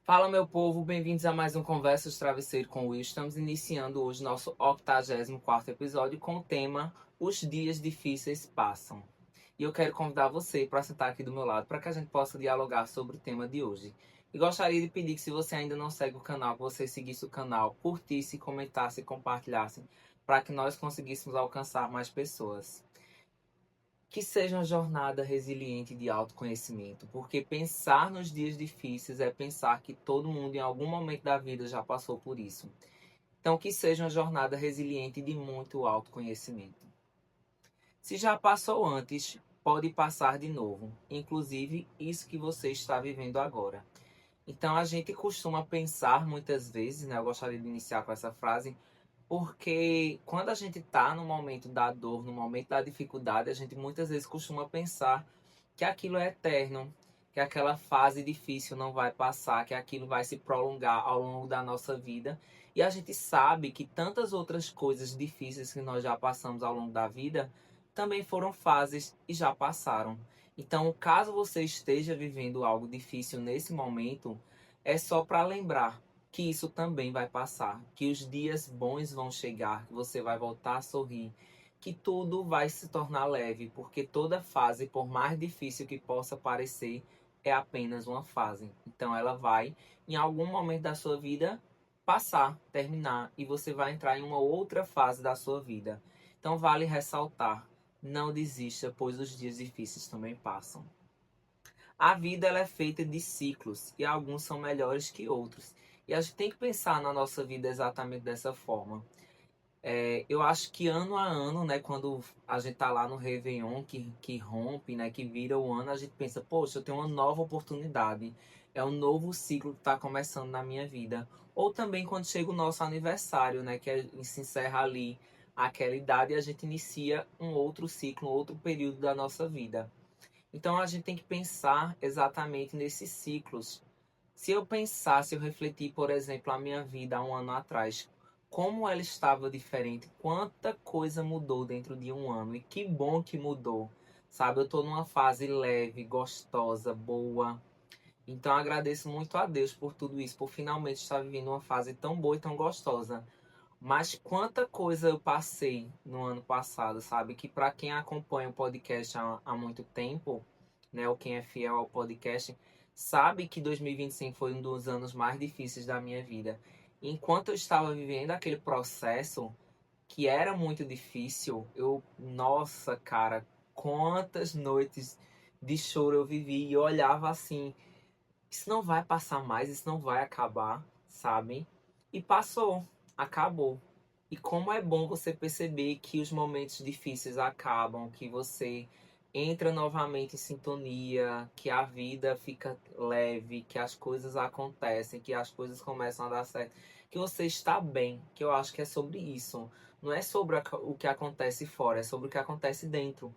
Fala, meu povo, bem-vindos a mais um Conversas de Travesseiro com Will. Estamos iniciando hoje nosso 84º episódio com o tema Os Dias Difíceis Passam. E eu quero convidar você para sentar aqui do meu lado para que a gente possa dialogar sobre o tema de hoje. E gostaria de pedir que, se você ainda não segue o canal, que você seguisse o canal, curtisse, comentasse e compartilhasse para que nós conseguíssemos alcançar mais pessoas. Que seja uma jornada resiliente de autoconhecimento, porque pensar nos dias difíceis é pensar que todo mundo em algum momento da vida já passou por isso. Então, que seja uma jornada resiliente de muito autoconhecimento. Se já passou antes, pode passar de novo, inclusive isso que você está vivendo agora. Então, a gente costuma pensar muitas vezes, né? Eu gostaria de iniciar com essa frase, porque quando a gente está no momento da dor, no momento da dificuldade, a gente muitas vezes costuma pensar que aquilo é eterno, que aquela fase difícil não vai passar, que aquilo vai se prolongar ao longo da nossa vida. E a gente sabe que tantas outras coisas difíceis que nós já passamos ao longo da vida também foram fases e já passaram. Então, caso você esteja vivendo algo difícil nesse momento, é só para lembrar que isso também vai passar, que os dias bons vão chegar, que você vai voltar a sorrir, que tudo vai se tornar leve, porque toda fase, por mais difícil que possa parecer, é apenas uma fase. Então ela vai, em algum momento da sua vida, passar, terminar, e você vai entrar em uma outra fase da sua vida. Então vale ressaltar, não desista, pois os dias difíceis também passam. A vida ela é feita de ciclos e alguns são melhores que outros. E a gente tem que pensar na nossa vida exatamente dessa forma. Eu acho que ano a ano, né, quando a gente tá lá no Réveillon, que rompe, né, que vira o ano, a gente pensa, poxa, eu tenho uma nova oportunidade. É um novo ciclo que está começando na minha vida. Ou também quando chega o nosso aniversário, né, se encerra ali aquela idade e a gente inicia um outro ciclo, um outro período da nossa vida. Então a gente tem que pensar exatamente nesses ciclos. Se eu pensar, se eu refletir, por exemplo, a minha vida há um ano atrás, como ela estava diferente, quanta coisa mudou dentro de um ano e que bom que mudou, sabe? Eu estou numa fase leve, gostosa, boa. Então agradeço muito a Deus por tudo isso, por finalmente estar vivendo uma fase tão boa e tão gostosa. Mas quanta coisa eu passei no ano passado, sabe? Que para quem acompanha o podcast há muito tempo, né, ou quem é fiel ao podcast, sabe que 2025 foi um dos anos mais difíceis da minha vida. Enquanto eu estava vivendo aquele processo, que era muito difícil, nossa, cara, quantas noites de choro eu vivi e eu olhava assim, isso não vai passar mais, isso não vai acabar, sabe? E passou, acabou. E como é bom você perceber que os momentos difíceis acabam, que você entra novamente em sintonia, que a vida fica leve, que as coisas acontecem, que as coisas começam a dar certo, que você está bem, que eu acho que é sobre isso. Não é sobre o que acontece fora, é sobre o que acontece dentro.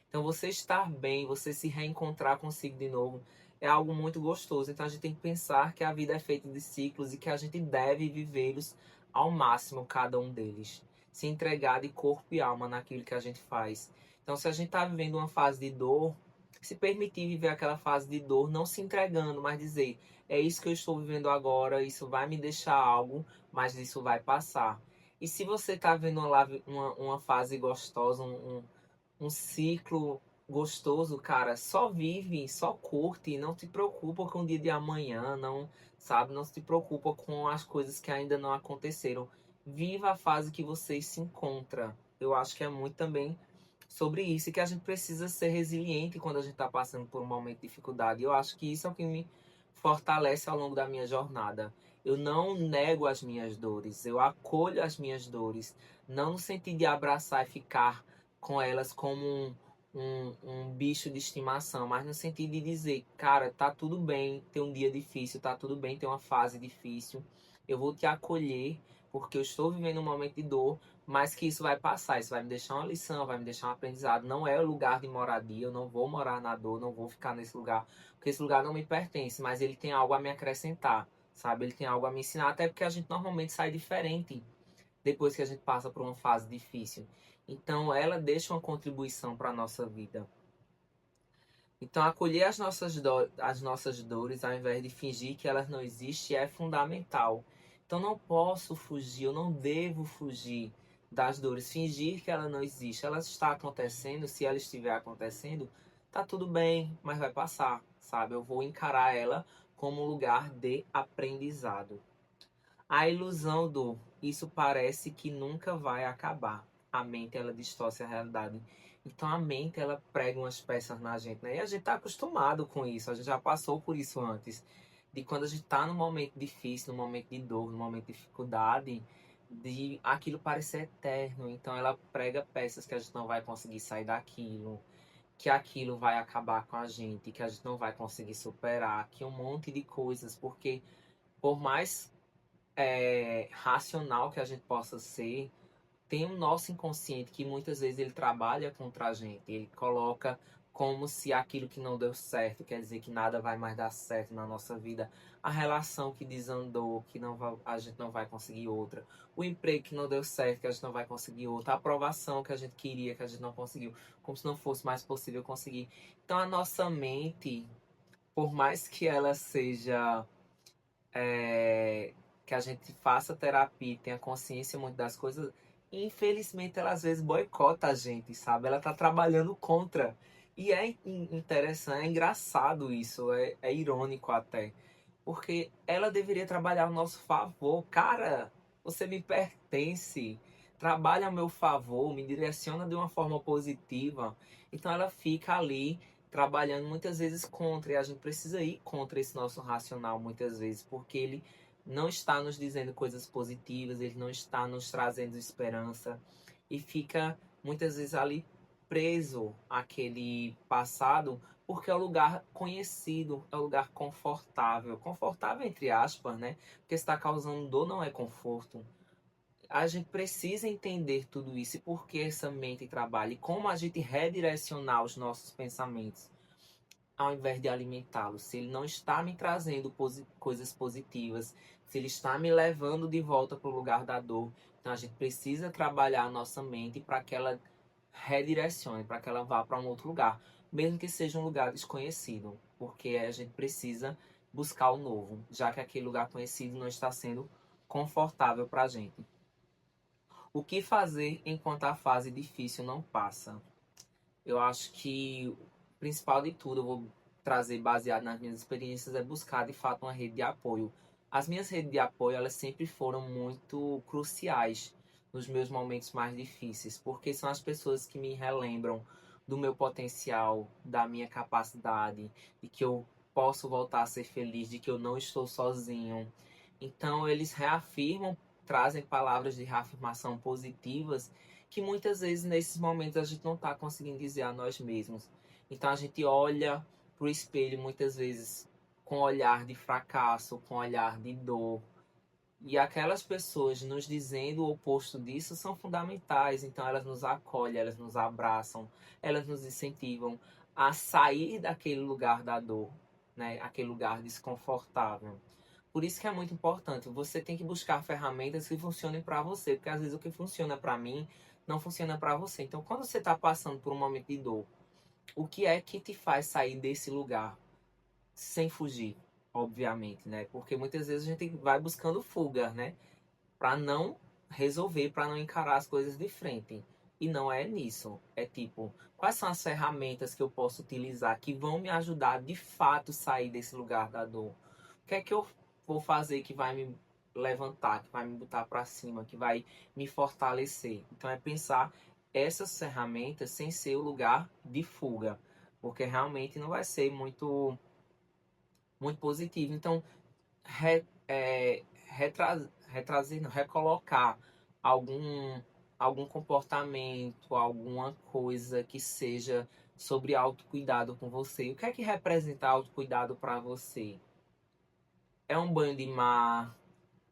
Então você estar bem, você se reencontrar consigo de novo, é algo muito gostoso. Então a gente tem que pensar que a vida é feita de ciclos e que a gente deve vivê-los ao máximo, cada um deles. Se entregar de corpo e alma naquilo que a gente faz. Então se a gente está vivendo uma fase de dor, se permitir viver aquela fase de dor, não se entregando, mas dizer, é isso que eu estou vivendo agora, isso vai me deixar algo, mas isso vai passar. E se você está vivendo uma fase gostosa, um ciclo gostoso, cara, só vive, só curte, não te preocupa com o dia de amanhã, não, sabe? Não se preocupa com as coisas que ainda não aconteceram. Viva a fase que você se encontra. Eu acho que é muito também sobre isso e que a gente precisa ser resiliente quando a gente está passando por um momento de dificuldade. Eu acho que isso é o que me fortalece ao longo da minha jornada. Eu não nego as minhas dores, eu acolho as minhas dores, não no sentido de abraçar e ficar com elas como um bicho de estimação, mas no sentido de dizer, cara, tá tudo bem ter um dia difícil, tá tudo bem ter uma fase difícil, eu vou te acolher porque eu estou vivendo um momento de dor, mas que isso vai passar, isso vai me deixar uma lição, vai me deixar um aprendizado, não é o lugar de moradia, eu não vou morar na dor, não vou ficar nesse lugar, porque esse lugar não me pertence, mas ele tem algo a me acrescentar, sabe? Ele tem algo a me ensinar, até porque a gente normalmente sai diferente depois que a gente passa por uma fase difícil. Então, ela deixa uma contribuição para a nossa vida. Então, acolher as nossas dores, ao invés de fingir que elas não existem, é fundamental. Então, não posso fugir, eu não devo fugir das dores, fingir que ela não existe. Ela está acontecendo, se ela estiver acontecendo, tá tudo bem, mas vai passar, sabe? Eu vou encarar ela como um lugar de aprendizado. A ilusão do isso parece que nunca vai acabar. A mente, ela distorce a realidade. Então a mente, ela prega umas peças na gente, né? E a gente tá acostumado com isso, a gente já passou por isso antes. De quando a gente tá num momento difícil, num momento de dor, num momento de dificuldade, de aquilo parecer eterno. Então ela prega peças que a gente não vai conseguir sair daquilo, que aquilo vai acabar com a gente, que a gente não vai conseguir superar, que um monte de coisas, porque por mais racional que a gente possa ser, tem o nosso inconsciente que muitas vezes ele trabalha contra a gente. Ele coloca como se aquilo que não deu certo quer dizer que nada vai mais dar certo na nossa vida. A relação que desandou, que não vai, a gente não vai conseguir outra. O emprego que não deu certo, que a gente não vai conseguir outra. A aprovação que a gente queria, que a gente não conseguiu. Como se não fosse mais possível conseguir. Então a nossa mente, por mais que ela seja que a gente faça terapia e tenha consciência muito das coisas, infelizmente ela às vezes boicota a gente, sabe? Ela tá trabalhando contra. E é interessante, é engraçado isso, é irônico até. Porque ela deveria trabalhar ao nosso favor. Cara, você me pertence. Trabalha a meu favor, me direciona de uma forma positiva. Então ela fica ali trabalhando muitas vezes contra. E a gente precisa ir contra esse nosso racional muitas vezes, porque ele não está nos dizendo coisas positivas, ele não está nos trazendo esperança. E fica muitas vezes ali preso àquele passado porque é um lugar conhecido, é um lugar confortável. Confortável entre aspas, né? Porque está causando dor não é conforto. A gente precisa entender tudo isso e por que essa mente trabalha e como a gente redirecionar os nossos pensamentos ao invés de alimentá-los. Se ele não está me trazendo coisas positivas, se ele está me levando de volta para o lugar da dor, então a gente precisa trabalhar a nossa mente para que ela redirecione, para que ela vá para um outro lugar, mesmo que seja um lugar desconhecido, porque a gente precisa buscar o novo, já que aquele lugar conhecido não está sendo confortável para a gente. O que fazer enquanto a fase difícil não passa? Eu acho que o principal de tudo, eu vou trazer baseado nas minhas experiências, é buscar de fato uma rede de apoio. As minhas redes de apoio, elas sempre foram muito cruciais nos meus momentos mais difíceis, porque são as pessoas que me relembram do meu potencial, da minha capacidade, de que eu posso voltar a ser feliz, de que eu não estou sozinho. Então, eles reafirmam, trazem palavras de reafirmação positivas que muitas vezes nesses momentos a gente não está conseguindo dizer a nós mesmos. Então a gente olha pro espelho muitas vezes com olhar de fracasso, com olhar de dor. E aquelas pessoas nos dizendo o oposto disso são fundamentais. Então elas nos acolhem, elas nos abraçam, elas nos incentivam a sair daquele lugar da dor, né? Aquele lugar desconfortável. Por isso que é muito importante. Você tem que buscar ferramentas que funcionem para você, porque às vezes o que funciona para mim não funciona para você. Então, quando você está passando por um momento de dor, o que é que te faz sair desse lugar sem fugir, obviamente, né? Porque muitas vezes a gente vai buscando fuga, né? Para não resolver, para não encarar as coisas de frente. E não é nisso. É tipo, quais são as ferramentas que eu posso utilizar que vão me ajudar de fato sair desse lugar da dor? O que é que eu vou fazer que vai me levantar, que vai me botar para cima, que vai me fortalecer? Então é pensar essas ferramentas sem ser o lugar de fuga, porque realmente não vai ser muito positivo. Então, retrazer, não, recolocar algum, algum comportamento, alguma coisa que seja sobre autocuidado com você. E o que é que representa autocuidado para você? É um banho de mar?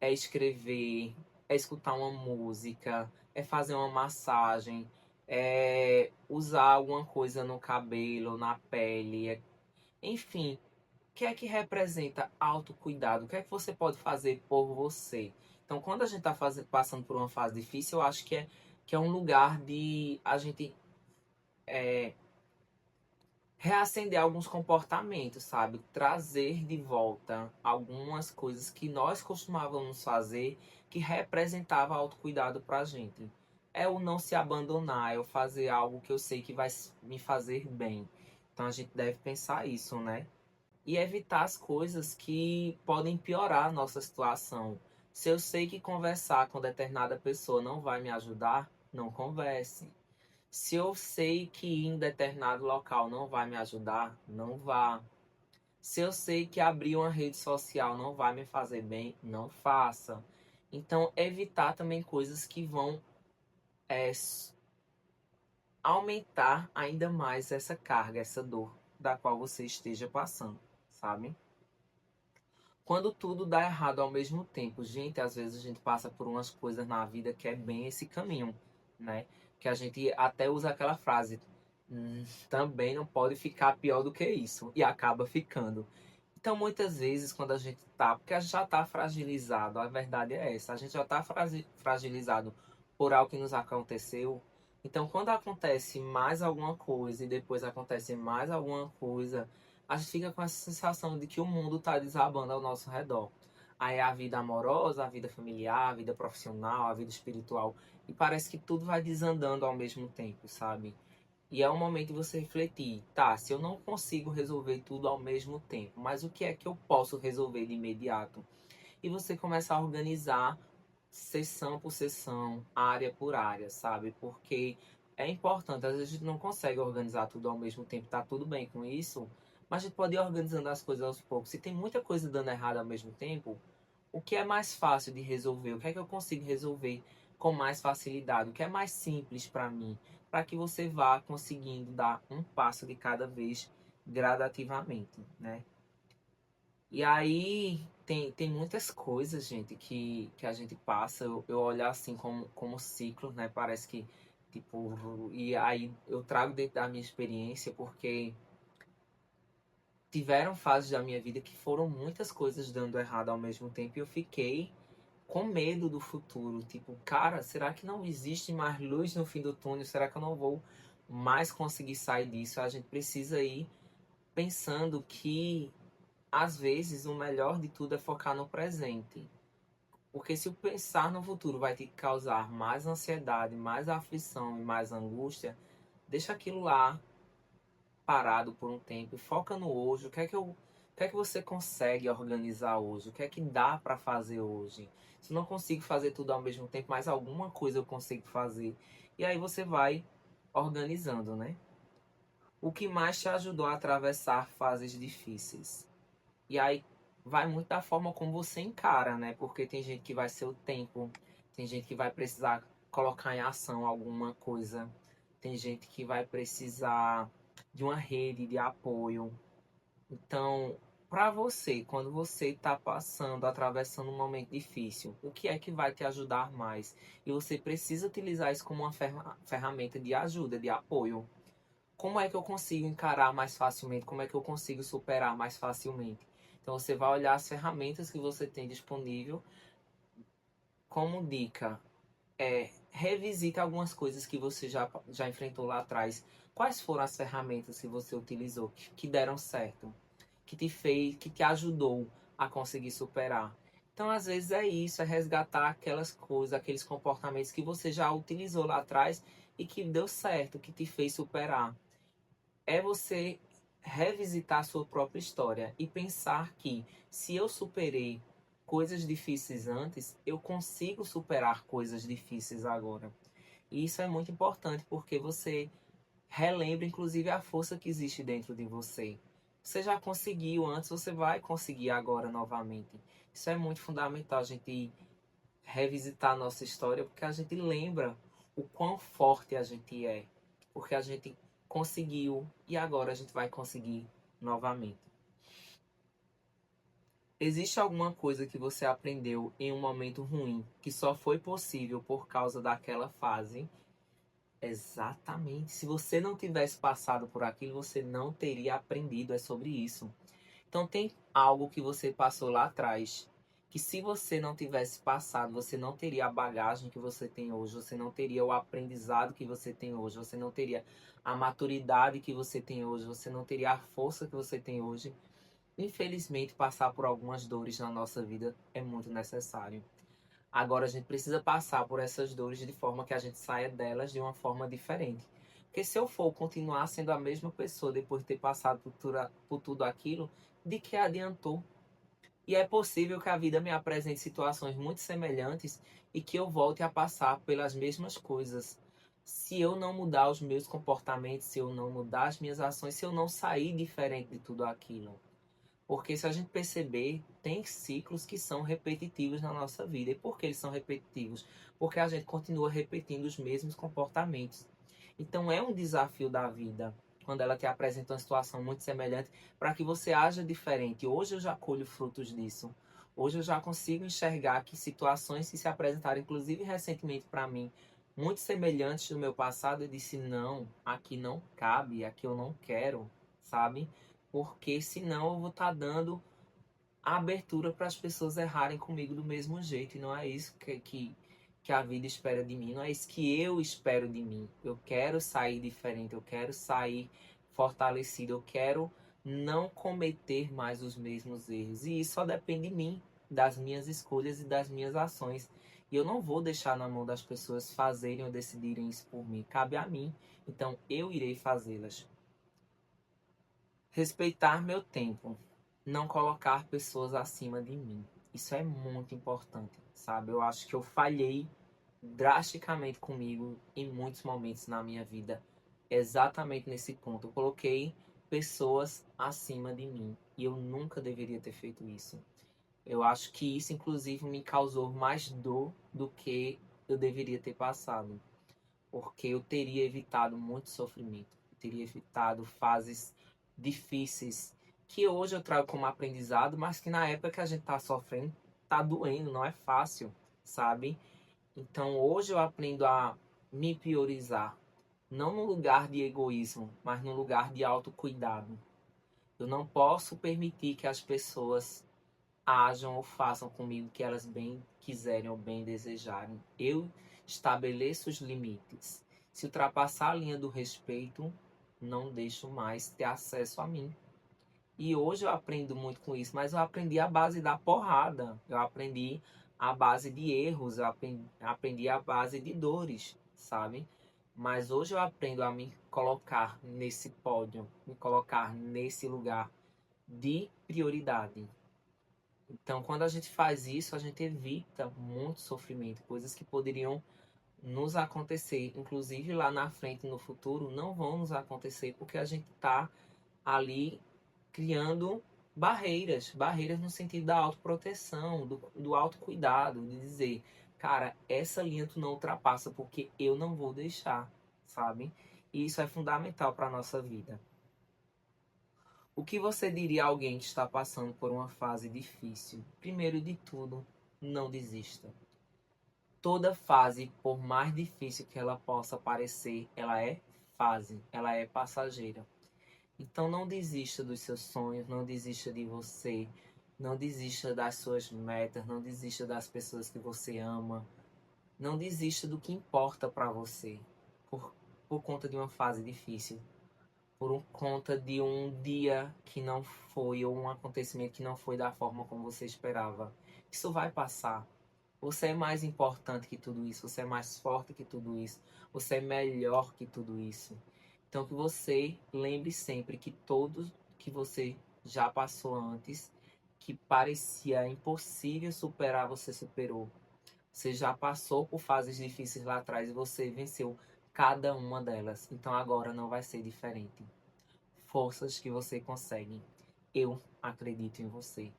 É escrever? É escutar uma música? É fazer uma massagem? É usar alguma coisa no cabelo, na pele? Enfim, o que é que representa autocuidado? O que é que você pode fazer por você? Então, quando a gente está passando por uma fase difícil, eu acho que é um lugar de a gente reacender alguns comportamentos, sabe? Trazer de volta algumas coisas que nós costumávamos fazer que representava autocuidado pra gente. É o não se abandonar, é o fazer algo que eu sei que vai me fazer bem. Então a gente deve pensar isso, né? E evitar as coisas que podem piorar a nossa situação. Se eu sei que conversar com determinada pessoa não vai me ajudar, não converse. Se eu sei que ir em determinado local não vai me ajudar, não vá. Se eu sei que abrir uma rede social não vai me fazer bem, não faça. Então, evitar também coisas que vão é, aumentar ainda mais essa carga, essa dor da qual você esteja passando, sabe? Quando tudo dá errado ao mesmo tempo, gente, às vezes a gente passa por umas coisas na vida que é bem esse caminho, né? Que a gente até usa aquela frase, também não pode ficar pior do que isso, e acaba ficando. Então, muitas vezes, quando a gente tá, porque a gente já tá fragilizado, a verdade é essa, a gente já tá fragilizado por algo que nos aconteceu. Então, quando acontece mais alguma coisa e depois acontece mais alguma coisa, a gente fica com essa sensação de que o mundo tá desabando ao nosso redor. Aí a vida amorosa, a vida familiar, a vida profissional, a vida espiritual. E parece que tudo vai desandando ao mesmo tempo, sabe? E é um momento de você refletir, tá, se eu não consigo resolver tudo ao mesmo tempo, mas o que é que eu posso resolver de imediato? E você começa a organizar sessão por sessão, área por área, sabe? Porque é importante, às vezes a gente não consegue organizar tudo ao mesmo tempo, tá tudo bem com isso, mas a gente pode ir organizando as coisas aos poucos. Se tem muita coisa dando errado ao mesmo tempo, o que é mais fácil de resolver? O que é que eu consigo resolver com mais facilidade? O que é mais simples para mim? Para que você vá conseguindo dar um passo de cada vez gradativamente, né? E aí tem muitas coisas, gente, que a gente passa. Eu olho assim como ciclos, né? Parece que, tipo, e aí eu trago dentro da minha experiência porque tiveram fases da minha vida que foram muitas coisas dando errado ao mesmo tempo e eu fiquei com medo do futuro. Tipo, cara, será que não existe mais luz no fim do túnel? Será que eu não vou mais conseguir sair disso? A gente precisa ir pensando que, às vezes, o melhor de tudo é focar no presente. Porque se o pensar no futuro vai te causar mais ansiedade, mais aflição e mais angústia, deixa aquilo lá parado por um tempo e foca no hoje. O que é que você consegue organizar hoje? O que é que dá para fazer hoje? Se eu não consigo fazer tudo ao mesmo tempo, mas alguma coisa eu consigo fazer. E aí você vai organizando, né? O que mais te ajudou a atravessar fases difíceis? E aí vai muito da forma como você encara, né? Porque tem gente que vai ser o tempo, tem gente que vai precisar colocar em ação alguma coisa, tem gente que vai precisar de uma rede de apoio. Então, para você, quando você está passando, atravessando um momento difícil, o que é que vai te ajudar mais? E você precisa utilizar isso como uma ferramenta de ajuda, de apoio. Como é que eu consigo encarar mais facilmente? Como é que eu consigo superar mais facilmente? Então, você vai olhar as ferramentas que você tem disponível. Como dica, revisite algumas coisas que você já enfrentou lá atrás. Quais foram as ferramentas que você utilizou que deram certo? Que te fez, que te ajudou a conseguir superar? Então, às vezes é isso, é resgatar aquelas coisas, aqueles comportamentos que você já utilizou lá atrás e que deu certo, que te fez superar. É você revisitar a sua própria história e pensar que se eu superei coisas difíceis antes, eu consigo superar coisas difíceis agora. E isso é muito importante porque você relembra inclusive a força que existe dentro de você. Você já conseguiu antes, você vai conseguir agora novamente. Isso é muito fundamental a gente revisitar a nossa história porque a gente lembra o quão forte a gente é. Porque a gente conseguiu e agora a gente vai conseguir novamente. Existe alguma coisa que você aprendeu em um momento ruim que só foi possível por causa daquela fase? Exatamente. Se você não tivesse passado por aquilo, você não teria aprendido. É sobre isso. Então tem algo que você passou lá atrás que se você não tivesse passado, você não teria a bagagem que você tem hoje, você não teria o aprendizado que você tem hoje, você não teria a maturidade que você tem hoje, você não teria a força que você tem hoje. Infelizmente, passar por algumas dores na nossa vida é muito necessário. Agora a gente precisa passar por essas dores de forma que a gente saia delas de uma forma diferente. Porque se eu for continuar sendo a mesma pessoa depois de ter passado por tudo aquilo, de que adiantou? E é possível que a vida me apresente situações muito semelhantes e que eu volte a passar pelas mesmas coisas. Se eu não mudar os meus comportamentos, se eu não mudar as minhas ações, se eu não sair diferente de tudo aquilo. Porque se a gente perceber, tem ciclos que são repetitivos na nossa vida. E por que eles são repetitivos? Porque a gente continua repetindo os mesmos comportamentos. Então é um desafio da vida, quando ela te apresenta uma situação muito semelhante, para que você haja diferente. Hoje eu já colho frutos disso. Hoje eu já consigo enxergar que situações que se apresentaram, inclusive recentemente para mim, muito semelhantes do meu passado, eu disse, não, aqui não cabe, aqui eu não quero, sabe? Porque senão eu vou estar dando a abertura para as pessoas errarem comigo do mesmo jeito. E não é isso que a vida espera de mim, não é isso que eu espero de mim. Eu quero sair diferente, eu quero sair fortalecido, eu quero não cometer mais os mesmos erros. E isso só depende de mim, das minhas escolhas e das minhas ações. E eu não vou deixar na mão das pessoas fazerem ou decidirem isso por mim. Cabe a mim. Então eu irei fazê-las. Respeitar meu tempo, não colocar pessoas acima de mim. Isso é muito importante, sabe? Eu acho que eu falhei drasticamente comigo em muitos momentos na minha vida, exatamente nesse ponto. Eu coloquei pessoas acima de mim e eu nunca deveria ter feito isso. Eu acho que isso, inclusive, me causou mais dor do que eu deveria ter passado, porque eu teria evitado muito sofrimento, eu teria evitado fases difíceis que hoje eu trago como aprendizado, mas que na época que a gente tá sofrendo, tá doendo, não é fácil, sabe? Então hoje eu aprendo a me priorizar, não no lugar de egoísmo, mas no lugar de autocuidado. Eu não posso permitir que as pessoas ajam ou façam comigo o que elas bem quiserem ou bem desejarem. Eu estabeleço os limites. Se ultrapassar a linha do respeito, não deixo mais ter acesso a mim. E hoje eu aprendo muito com isso, mas eu aprendi a base da porrada. Eu aprendi a base de erros, eu aprendi a base de dores, sabe? Mas hoje eu aprendo a me colocar nesse pódio, me colocar nesse lugar de prioridade. Então, quando a gente faz isso, a gente evita muito sofrimento, coisas que poderiam nos acontecer, inclusive lá na frente, no futuro, não vão nos acontecer porque a gente está ali criando barreiras, barreiras no sentido da autoproteção, do autocuidado, de dizer, cara, essa linha tu não ultrapassa porque eu não vou deixar, sabe? E isso é fundamental para a nossa vida. O que você diria a alguém que está passando por uma fase difícil? Primeiro de tudo, não desista. Toda fase, por mais difícil que ela possa parecer, ela é fase, ela é passageira. Então não desista dos seus sonhos, não desista de você, não desista das suas metas, não desista das pessoas que você ama, não desista do que importa para você por, por conta de uma fase difícil, por conta de um dia que não foi ou um acontecimento que não foi da forma como você esperava. Isso vai passar. Você é mais importante que tudo isso, você é mais forte que tudo isso, você é melhor que tudo isso. Então que você lembre sempre que tudo que você já passou antes, que parecia impossível superar, você superou. Você já passou por fases difíceis lá atrás e você venceu cada uma delas. Então agora não vai ser diferente. Forças que você consegue. Eu acredito em você.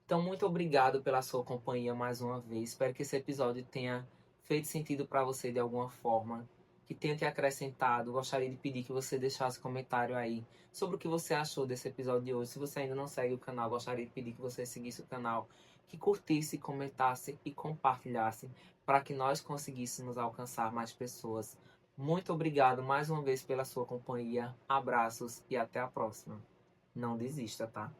Então, muito obrigado pela sua companhia mais uma vez. Espero que esse episódio tenha feito sentido para você de alguma forma, que tenha te acrescentado. Gostaria de pedir que você deixasse comentário aí sobre o que você achou desse episódio de hoje. Se você ainda não segue o canal, gostaria de pedir que você seguisse o canal, que curtisse, comentasse e compartilhasse para que nós conseguíssemos alcançar mais pessoas. Muito obrigado mais uma vez pela sua companhia. Abraços e até a próxima. Não desista, tá?